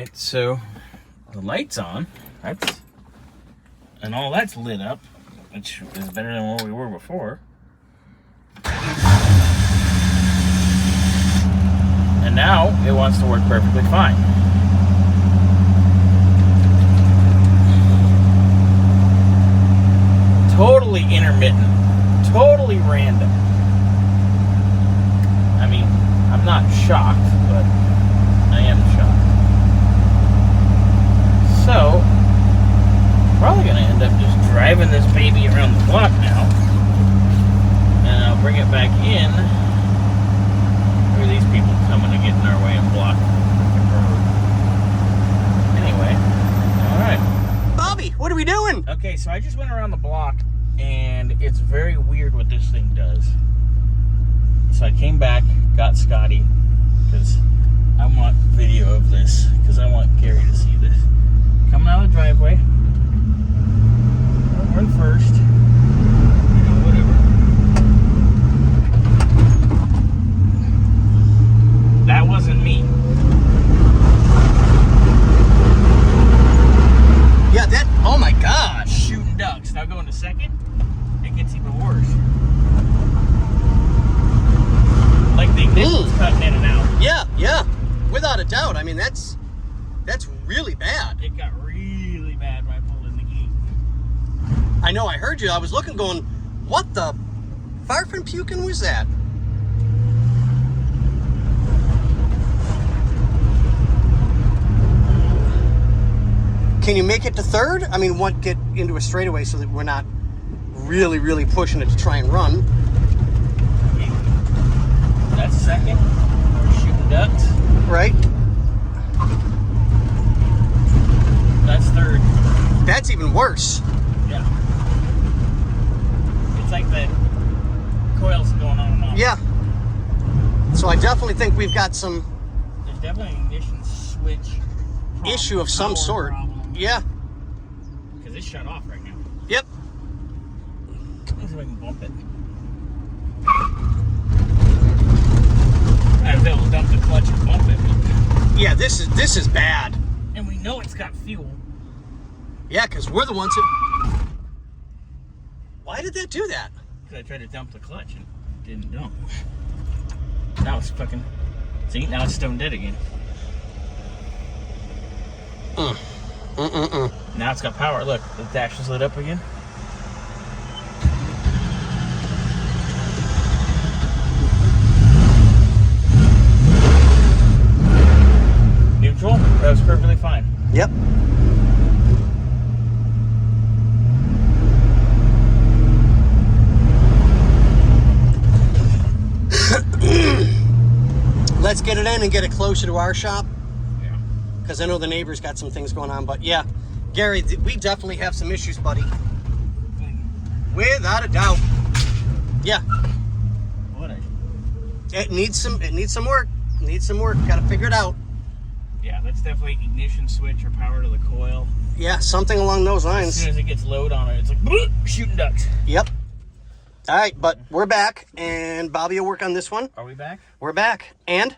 right, so the light's on. And all that's lit up, which is better than where we were before. And now it wants to work perfectly fine. Totally intermittent, totally random. I mean, I'm not shocked, but I am shocked. So, probably gonna end up just driving this baby around the block now, and I'll bring it back in. Who are these people coming to get in our way and block the road? Anyway, all right. Bobby, what are we doing? Okay, so I just went around the block, and it's very weird what this thing does. So I came back, got Scotty, because I want video of this, because I want Gary to see this. Coming out of the driveway. We're in first. You know, whatever. That wasn't me. Yeah, that, oh my gosh. Shooting ducks. Now going to second, it gets even worse. Like the ignition's cutting in and out. Yeah, without a doubt. I mean, that's really bad. It got really bad when I pulled in the gate. I know, I heard you. I was looking going, what the farfin pukin was that? Can you make it to third? I mean, get into a straightaway so that we're not really pushing it to try and run. That's second. We're shooting ducks. Right. That's third. That's even worse. Yeah. It's like the coils going on and off. Yeah. So I definitely think we've got some There's definitely an ignition switch problem, issue of some sort. problem. Yeah. Because it's shut off right now. Yep. Let's see if I can bump it. I was able to dump the clutch and bump it. Yeah, this is bad. And we know it's got fuel. Yeah, because we're the ones that... Why did that do that? Because I tried to dump the clutch and it didn't dump. Now it's fucking... See, now it's stone dead again. Now it's got power. Look, the dash is lit up again. Neutral? That was perfectly fine. Yep. Let's get it in and get it closer to our shop. Yeah. Because I know the neighbor's got some things going on. But yeah, Gary, we definitely have some issues, buddy. Without a doubt. Yeah. What? It needs some work. Needs some work. Got to figure it out. Yeah, that's definitely ignition switch or power to the coil. Yeah, something along those As lines. soon as it gets load on it, it's like shooting ducks. Yep. All right, but we're back, and Bobby will work on this one. Are we back? We're back, and